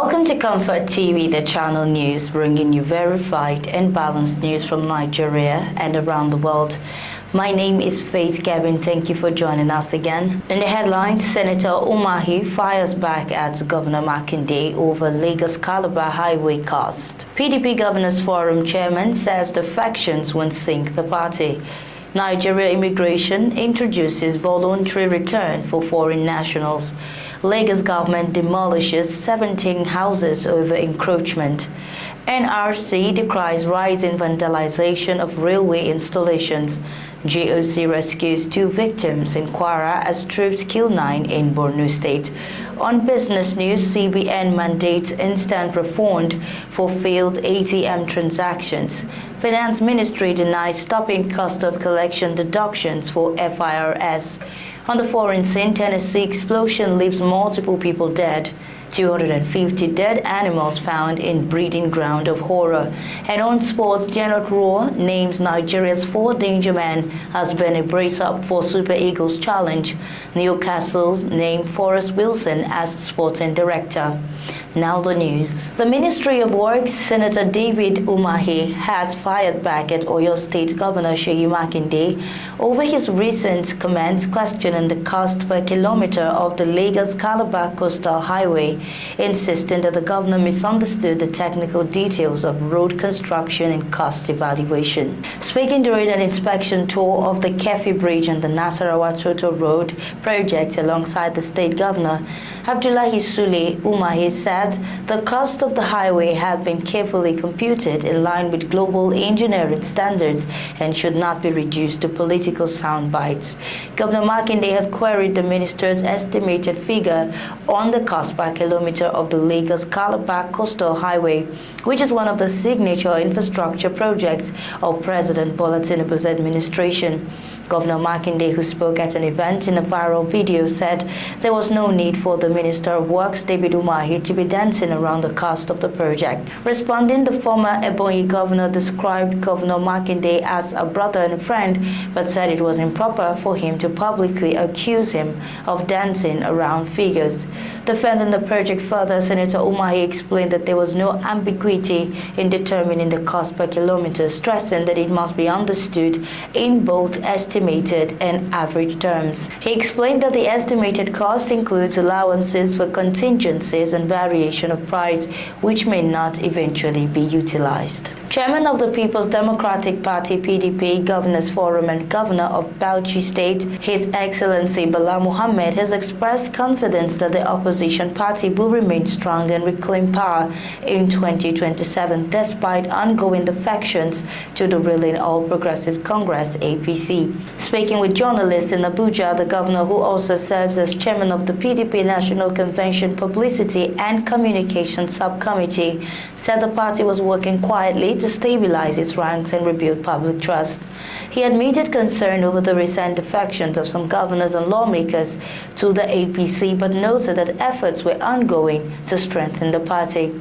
Welcome to Comfort TV, the channel news, bringing you verified and balanced news from Nigeria and around the world. My name is Faith Kevin. Thank you for joining us again. In the headlines, Senator Umahi fires back at Governor Makinde over Lagos-Calabar Highway cost. PDP Governors Forum chairman says the factions won't sink the party. Nigeria immigration introduces voluntary return for foreign nationals. Lagos government demolishes 17 houses over encroachment. NRC decries rising vandalization of railway installations. GOC rescues 2 victims in Kwara as troops kill 9 in Borno State. On business news, CBN mandates instant refund for failed ATM transactions. Finance Ministry denies stopping cost of collection deductions for FIRS. On the foreign scene, Tennessee explosion leaves multiple people dead. 250 dead animals found in breeding ground of horror. And on sports, Janet Rohr names Nigeria's 4 danger men as Benin brace-up for Super Eagles challenge. Newcastle's named Forrest Wilson as sporting director. Now the news. The Ministry of Works, Senator David Umahi, has fired back at Oyo State Governor Makinde over his recent comments questioning the cost per kilometer of the Lagos-Calabar Coastal Highway, insisting that the governor misunderstood the technical details of road construction and cost evaluation. Speaking during an inspection tour of the Kefi Bridge and the Nasarawa-Toto Road project alongside the state governor, Abdullahi Sule, Umahi said the cost of the highway had been carefully computed in line with global engineering standards and should not be reduced to political sound bites. Governor Makinde had queried the minister's estimated figure on the cost per kilometer of the Lagos-Calabar Coastal Highway, which is one of the signature infrastructure projects of President Bola Tinubu's administration. Governor Makinde, who spoke at an event in a viral video, said there was no need for the Minister of Works, David Umahi, to be dancing around the cost of the project. Responding, the former Ebonyi governor described Governor Makinde as a brother and a friend, but said it was improper for him to publicly accuse him of dancing around figures. Defending the project further, Senator Umahi explained that there was no ambiguity in determining the cost per kilometer, stressing that it must be understood in both estimated and average terms. He explained that the estimated cost includes allowances for contingencies and variation of price, which may not eventually be utilized. Chairman of the People's Democratic Party PDP Governors Forum and Governor of Bauchi State, His Excellency Bala Mohammed, has expressed confidence that the opposition party will remain strong and reclaim power in 2027 despite ongoing defections to the ruling All Progressive Congress APC. Speaking with journalists in Abuja, the governor, who also serves as chairman of the PDP National Convention Publicity and Communication Subcommittee, said the party was working quietly to stabilize its ranks and rebuild public trust. He admitted concern over the recent defections of some governors and lawmakers to the APC, but noted that efforts were ongoing to strengthen the party.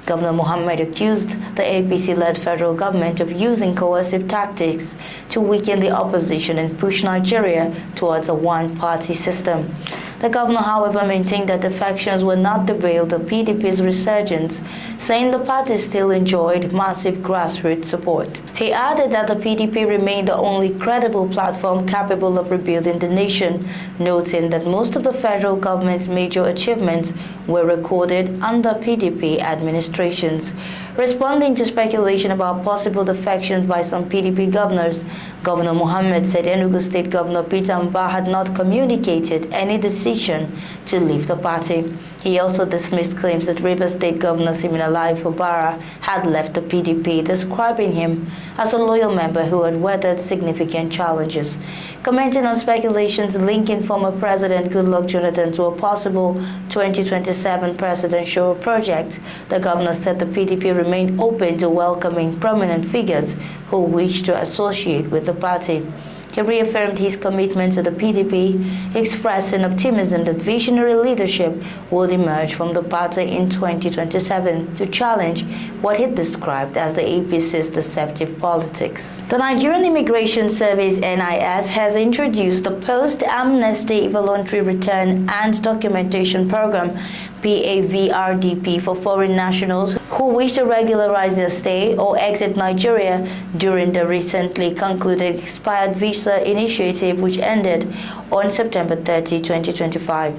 Governor Mohammed accused the APC-led federal government of using coercive tactics to weaken the opposition and push Nigeria towards a one-party system. The governor, however, maintained that defections were not derailed the PDP's resurgence, saying the party still enjoyed massive grassroots support. He added that the PDP remained the only credible platform capable of rebuilding the nation, noting that most of the federal government's major achievements were recorded under PDP administrations. Responding to speculation about possible defections by some PDP governors, Governor Mohammed said Enugu State Governor Peter Mbah had not communicated any decision to leave the party. He also dismissed claims that Rivers State Governor Siminalayi Fubara had left the PDP, describing him as a loyal member who had weathered significant challenges. Commenting on speculations linking former President Goodluck Jonathan to a possible 2027 presidential project, the governor said the PDP remained open to welcoming prominent figures who wish to associate with the party. He reaffirmed his commitment to the PDP, expressing optimism that visionary leadership would emerge from the party in 2027 to challenge what he described as the APC's deceptive politics. The Nigerian Immigration Service (NIS) has introduced the Post-Amnesty Voluntary Return and Documentation Program PAVRDP for foreign nationals who wish to regularize their stay or exit Nigeria during the recently concluded expired visa initiative, which ended on September 30, 2025.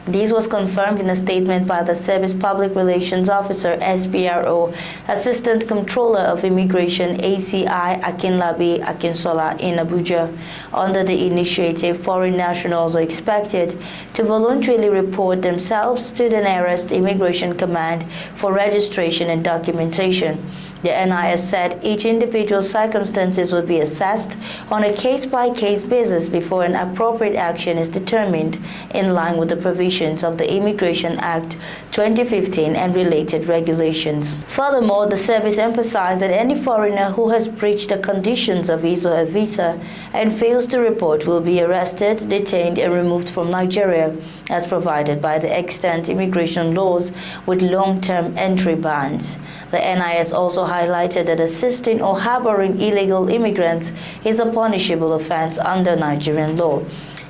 This was confirmed in a statement by the Service Public Relations Officer (SPRO), Assistant Controller of Immigration (ACI) Akinlabi Akinsola in Abuja. Under the initiative, foreign nationals are expected to voluntarily report themselves to the nearest Immigration Command for registration and documentation. The NIS said each individual's circumstances will be assessed on a case-by-case basis before an appropriate action is determined in line with the provisions of the Immigration Act 2015 and related regulations. Furthermore, the service emphasized that any foreigner who has breached the conditions of his or her visa and fails to report will be arrested, detained, and removed from Nigeria, as provided by the extant immigration laws with long-term entry bans. The NIS also highlighted that assisting or harboring illegal immigrants is a punishable offense under Nigerian law.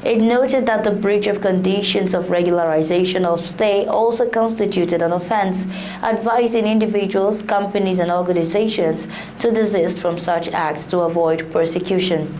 It noted that the breach of conditions of regularization of stay also constituted an offense, advising individuals, companies, and organizations to desist from such acts to avoid persecution.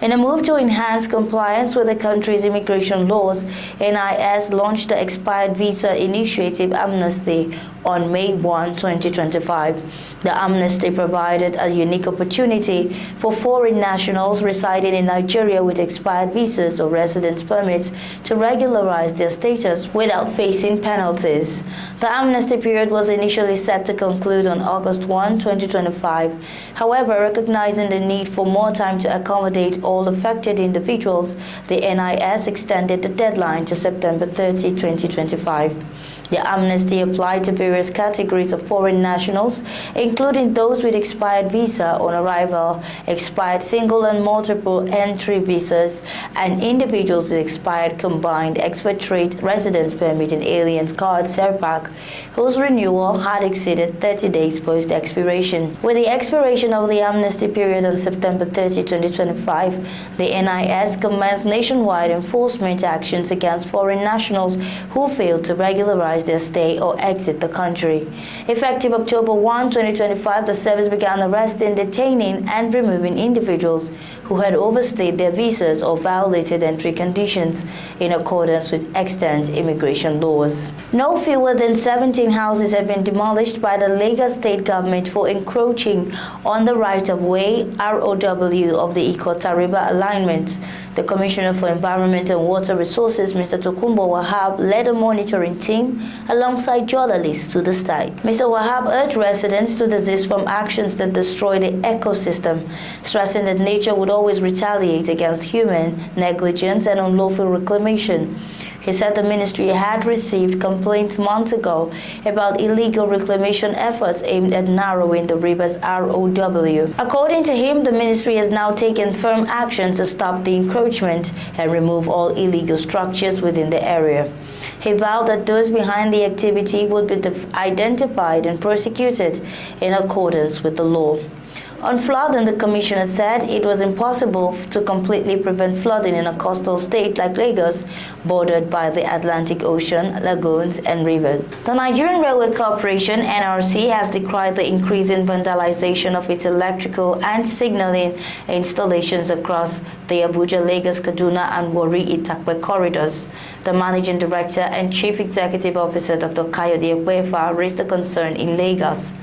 In a move to enhance compliance with the country's immigration laws, NIS launched the Expired Visa Initiative Amnesty on May 1, 2025. The amnesty provided a unique opportunity for foreign nationals residing in Nigeria with expired visas or residence permits to regularize their status without facing penalties. The amnesty period was initially set to conclude on August 1, 2025. However, recognizing the need for more time to accommodate all affected individuals, the NIS extended the deadline to September 30, 2025. The amnesty applied to various categories of foreign nationals, including those with expired visa on arrival, expired single and multiple entry visas, and individuals with expired combined expatriate residence permit and aliens card (SERPAC), whose renewal had exceeded 30 days post-expiration. With the expiration of the amnesty period on September 30, 2025, the NIS commenced nationwide enforcement actions against foreign nationals who failed to regularize their stay or exit the country. Effective October 1, 2025, the service began arresting, detaining, and removing individuals who had overstayed their visas or violated entry conditions in accordance with extant immigration laws. No fewer than 17 houses have been demolished by the Lagos state government for encroaching on the right-of-way (ROW) of the Ikota-River alignment. The Commissioner for Environment and Water Resources, Mr. Tokunbo Wahab, led a monitoring team alongside journalists to the site. Mr. Wahab urged residents to desist from actions that destroy the ecosystem, stressing that nature would always retaliate against human negligence and unlawful reclamation. He said the ministry had received complaints months ago about illegal reclamation efforts aimed at narrowing the river's ROW. According to him, the ministry has now taken firm action to stop the encroachment and remove all illegal structures within the area. He vowed that those behind the activity would be identified and prosecuted in accordance with the law. On flooding, the commissioner said it was impossible to completely prevent flooding in a coastal state like Lagos, bordered by the Atlantic Ocean, lagoons, and rivers. The Nigerian Railway Corporation, NRC, has decried the increasing vandalization of its electrical and signaling installations across the Abuja, Lagos, Kaduna, and Warri-Itakpe corridors. The Managing Director and Chief Executive Officer, Dr. Kayode Ekwefa, raised the concern in Lagos.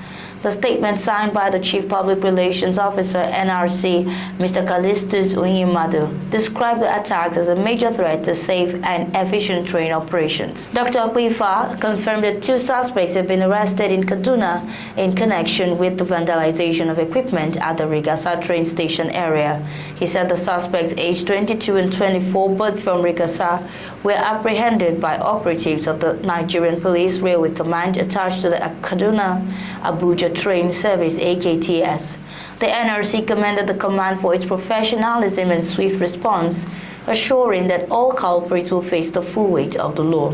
The statement signed by the Chief Public Relations Officer, NRC, Mr. Callistus Unyimadu, described the attacks as a major threat to safe and efficient train operations. Dr. Ekwefa confirmed that 2 suspects have been arrested in Kaduna in connection with the vandalization of equipment at the Rigasa train station area. He said the suspects, aged 22 and 24, both from Rigasa, were apprehended by operatives of the Nigerian Police Railway Command attached to the Kaduna-Abuja train service (AKTS). The NRC commended the command for its professionalism and swift response, assuring that all culprits will face the full weight of the law.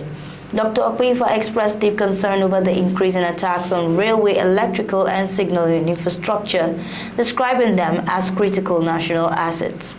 Dr. Ekwefa expressed deep concern over the increasing attacks on railway electrical and signaling infrastructure, describing them as critical national assets.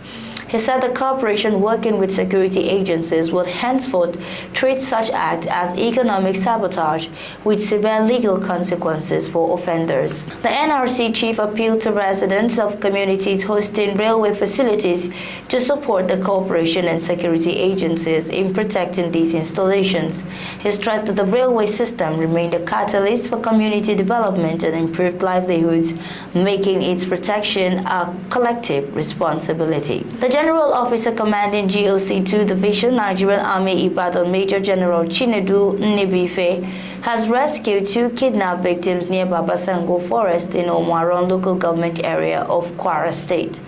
He said the corporation working with security agencies will henceforth treat such acts as economic sabotage with severe legal consequences for offenders. The NRC chief appealed to residents of communities hosting railway facilities to support the corporation and security agencies in protecting these installations. He stressed that the railway system remained a catalyst for community development and improved livelihoods, making its protection a collective responsibility. The General Officer commanding GOC-2 Division, Nigerian Army Ibadan Major General Chinedu Nnebife, has rescued 2 kidnapped victims near Babasango Forest in Omaron local government area of Kwara State.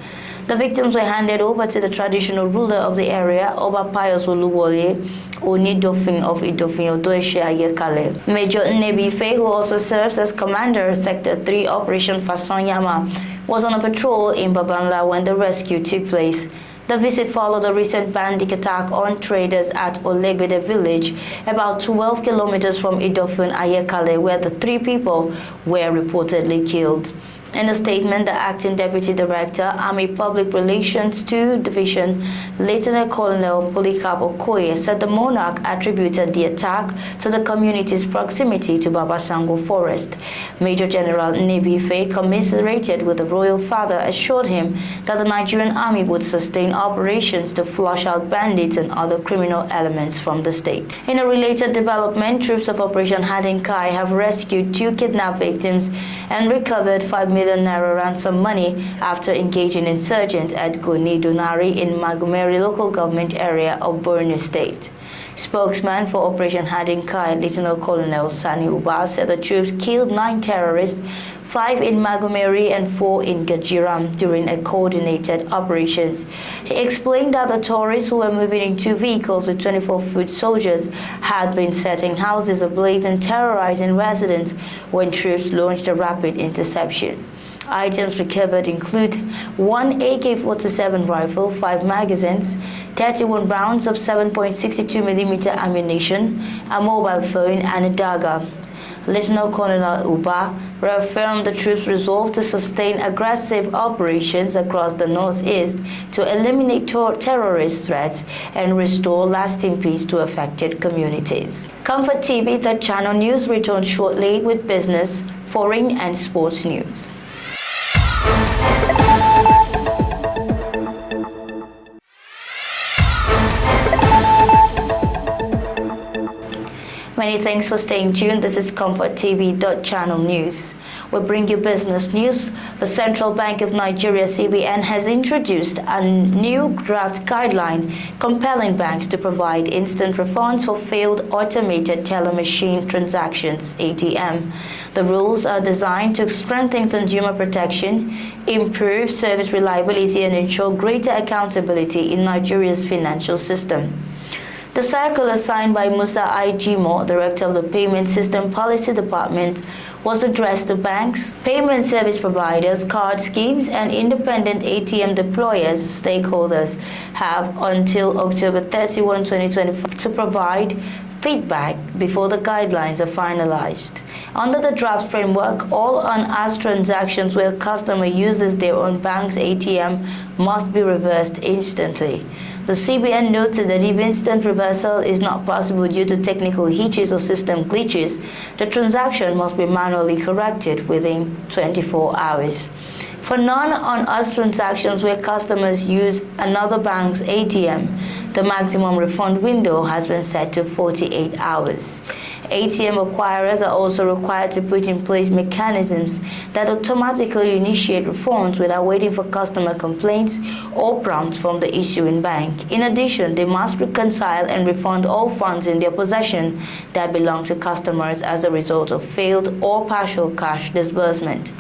The victims were handed over to the traditional ruler of the area, Oba Pius Oluwole Onidofin of Idofin Odoeshe Ayekale. Major Nnebife, who also serves as commander Sector 3 Operation Fasonyama, was on a patrol in Babanla when the rescue took place. The visit followed a recent bandit attack on traders at Olegbede village, about 12 kilometers from Idofin Ayekale, where the 3 people were reportedly killed. In a statement, the acting deputy director, Army Public Relations 2 Division, Lieutenant Colonel Polycarp Okoye, said the monarch attributed the attack to the community's proximity to Babasango Forest. Major General Nnebife, commiserated with the royal father, assured him that the Nigerian Army would sustain operations to flush out bandits and other criminal elements from the state. In a related development, troops of Operation Hadinkai have rescued 2 kidnapped victims and recovered 5 million naira ransom money after engaging insurgents at Goni Donari in Magumeri local government area of Borno State. Spokesman for Operation Hadinkai, Lieutenant Colonel Sani Uba, said the troops killed 9 terrorists, 5 in Magumeri and 4 in Gajiram during a coordinated operations. He explained that the tourists who were moving in 2 vehicles with 24-foot soldiers had been setting houses ablaze and terrorizing residents when troops launched a rapid interception. Items recovered include 1 AK-47 rifle, 5 magazines, 31 rounds of 7.62mm ammunition, a mobile phone, and a dagger. Lieutenant Colonel Uba reaffirmed the troops' resolve to sustain aggressive operations across the northeast to eliminate terrorist threats and restore lasting peace to affected communities. ComfortTV.channel news returns shortly with business, foreign, and sports news. Many thanks for staying tuned. This is ComfortTV.channel news. We bring you business news. The Central Bank of Nigeria, CBN, has introduced a new draft guideline compelling banks to provide instant refunds for failed automated teller machine transactions, ATM. The rules are designed to strengthen consumer protection, improve service reliability, and ensure greater accountability in Nigeria's financial system. The circular signed by Musa Ijimo, Director of the Payment System Policy Department, was addressed to banks, payment service providers, card schemes, and independent ATM deployers. Stakeholders have until October 31, 2025 to provide feedback before the guidelines are finalized. Under the draft framework, all unasked transactions where a customer uses their own bank's ATM must be reversed instantly. The CBN noted that if instant reversal is not possible due to technical hitches or system glitches, the transaction must be manually corrected within 24 hours. For non-unasked transactions where customers use another bank's ATM, the maximum refund window has been set to 48 hours. ATM acquirers are also required to put in place mechanisms that automatically initiate refunds without waiting for customer complaints or prompts from the issuing bank. In addition, they must reconcile and refund all funds in their possession that belong to customers as a result of failed or partial cash disbursement.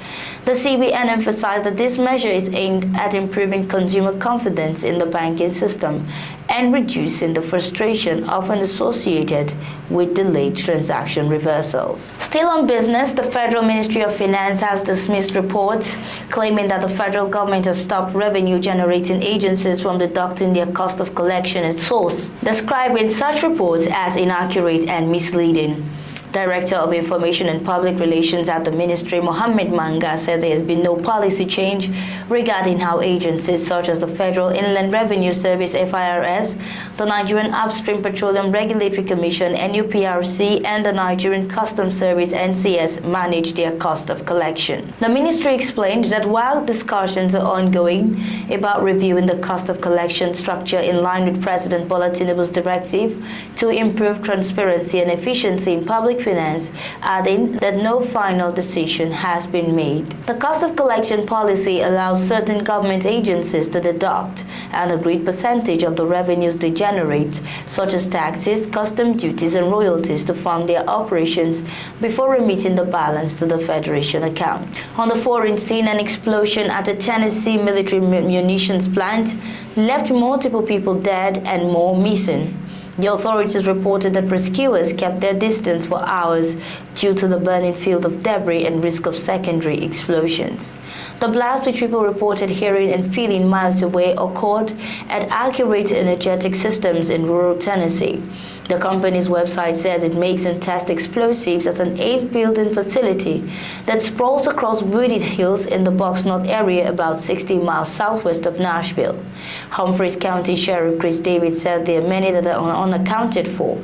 The CBN emphasized that this measure is aimed at improving consumer confidence in the banking system and reducing the frustration often associated with delayed transaction reversals. Still on business, the Federal Ministry of Finance has dismissed reports claiming that the federal government has stopped revenue-generating agencies from deducting their cost of collection at source, describing such reports as inaccurate and misleading. Director of Information and Public Relations at the Ministry, Mohammed Manga, said there has been no policy change regarding how agencies such as the Federal Inland Revenue Service (FIRS), the Nigerian Upstream Petroleum Regulatory Commission (NUPRC), and the Nigerian Customs Service (NCS) manage their cost of collection. The ministry explained that while discussions are ongoing about reviewing the cost of collection structure in line with President Bola Tinubu's directive to improve transparency and efficiency in public finance, adding that no final decision has been made. The cost of collection policy allows certain government agencies to deduct an agreed percentage of the revenues they generate, such as taxes, custom duties, and royalties, to fund their operations before remitting the balance to the Federation account. On the foreign scene, an explosion at a Tennessee military munitions plant left multiple people dead and more missing. The authorities reported that rescuers kept their distance for hours due to the burning field of debris and risk of secondary explosions. The blast, which people reported hearing and feeling miles away, occurred at Accurate Energetic Systems in rural Tennessee. The company's website says it makes and tests explosives at an 8-building facility that sprawls across wooded hills in the Bucksnut area about 60 miles southwest of Nashville. Humphreys County Sheriff Chris David said there are many that are unaccounted for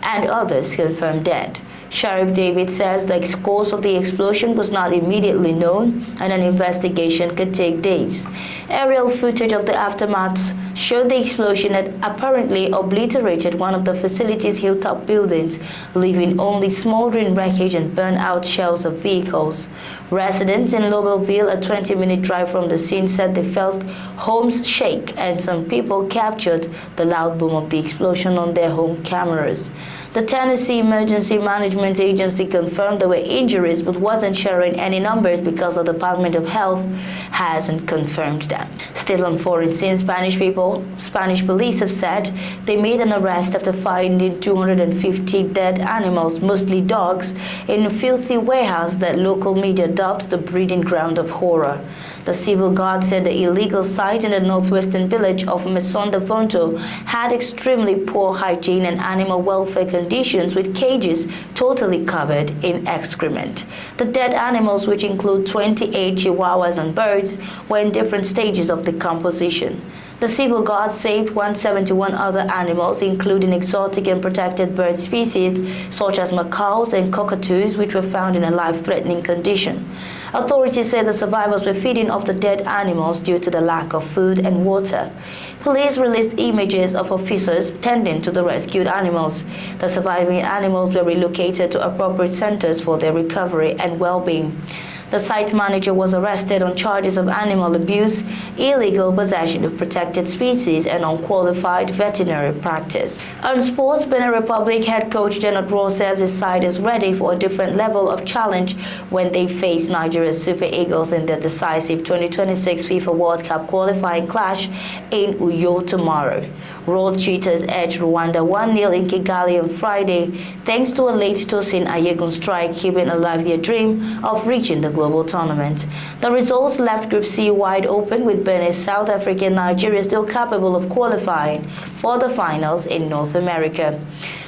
and others confirmed dead. Sheriff David says the cause of the explosion was not immediately known and an investigation could take days. Aerial footage of the aftermath showed the explosion had apparently obliterated one of the facility's hilltop buildings, leaving only smoldering wreckage and burnt-out shells of vehicles. Residents in Lobelville, a 20-minute drive from the scene, said they felt homes shake, and some people captured the loud boom of the explosion on their home cameras. The Tennessee Emergency Management Agency confirmed there were injuries but wasn't sharing any numbers because the Department of Health hasn't confirmed them. Still on foreign scenes, Spanish police have said they made an arrest after finding 250 dead animals, mostly dogs, in a filthy warehouse that local media dubs the breeding ground of horror. The civil guard said the illegal site in the northwestern village of Mesón de Fonto had extremely poor hygiene and animal welfare conditions, with cages totally covered in excrement. The dead animals, which include 28 chihuahuas and birds, were in different stages of decomposition. The civil guard saved 171 other animals, including exotic and protected bird species such as macaws and cockatoos, which were found in a life-threatening condition. Authorities say the survivors were feeding off the dead animals due to the lack of food and water. Police released images of officers tending to the rescued animals. The surviving animals were relocated to appropriate centers for their recovery and well-being. The site manager was arrested on charges of animal abuse, illegal possession of protected species, and unqualified veterinary practice. On sports, Benin Republic head coach Janet Ross says his side is ready for a different level of challenge when they face Nigeria's Super Eagles in the decisive 2026 FIFA World Cup qualifying clash in Uyo tomorrow. Road Cheetahs edged Rwanda 1-0 in Kigali on Friday, thanks to a late Tosin Ayegun strike, keeping alive their dream of reaching the global tournament. The results left Group C wide open, with Benin, South Africa, and Nigeria still capable of qualifying for the finals in North America.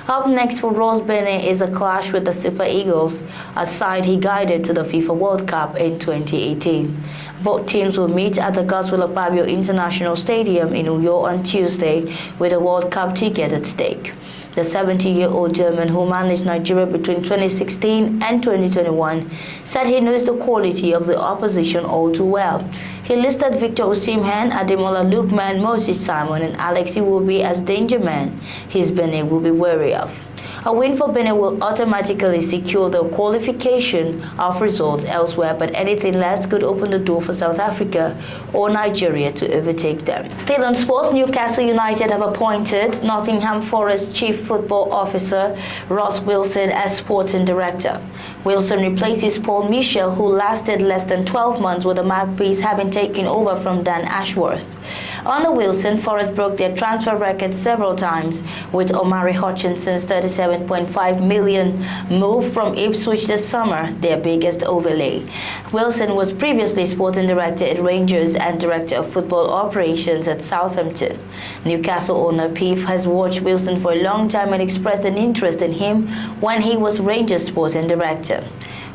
Up next for Ross Benin is a clash with the Super Eagles, a side he guided to the FIFA World Cup in 2018. Both teams will meet at the Godswill of Babio International Stadium in Uyo on Tuesday, with a World Cup ticket at stake. The 70-year-old German, who managed Nigeria between 2016 and 2021, said he knows the quality of the opposition all too well. He listed Victor Osimhen, Ademola Lookman, Moses Simon, and Alex Iwobi as danger men his Benin will be wary of. A win for Benin will automatically secure the qualification of results elsewhere, but anything less could open the door for South Africa or Nigeria to overtake them. Still on sports, Newcastle United have appointed Nottingham Forest Chief Football Officer Ross Wilson as sporting director. Wilson replaces Paul Michel, who lasted less than 12 months with the Magpies, having taking over from Dan Ashworth. Under Wilson, Forest broke their transfer record several times, with Omari Hutchinson's $37.5 million move from Ipswich this summer their biggest overlay. Wilson was previously sporting director at Rangers and director of football operations at Southampton. Newcastle owner Peef has watched Wilson for a long time and expressed an interest in him when he was Rangers sporting director.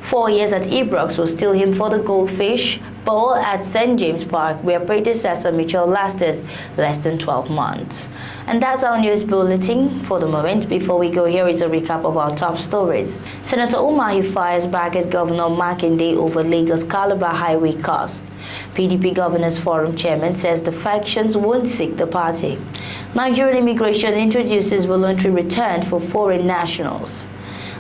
4 years at Ibrox will steal him for the Goldfish Bowl at St. James Park, where predecessor Mitchell lasted less than 12 months. And that's our news bulletin for the moment. Before we go, here is a recap of our top stories. Senator Umahi fires back at Governor Makinde over Lagos-Calabar Highway cost. PDP Governors Forum chairman says the factions won't seek the party. Nigerian immigration introduces voluntary return for foreign nationals.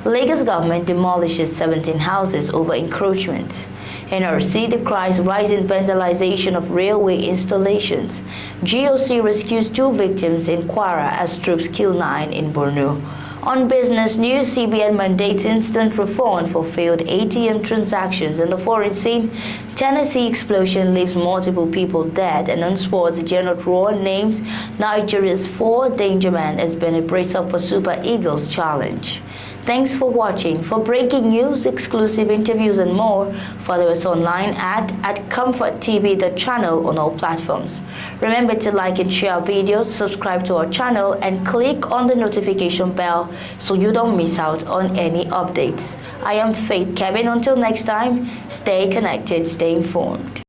Lagos government demolishes 17 houses over encroachment. NRC decries rising vandalization of railway installations. GOC rescues 2 victims in Kwara as troops kill 9 in Borno. On business news, CBN mandates instant refund for failed ATM transactions in the foreign scene. Tennessee explosion leaves multiple people dead, and on sports, Gennaro Rohr names Nigeria's 4 danger man as been a brace-up for Super Eagles challenge. Thanks for watching. For breaking news, exclusive interviews and more, follow us online at ComfortTV.channel on all platforms. Remember to like and share our videos, subscribe to our channel, and click on the notification bell so you don't miss out on any updates. I am Faith Kevin. Until next time, stay connected, stay informed.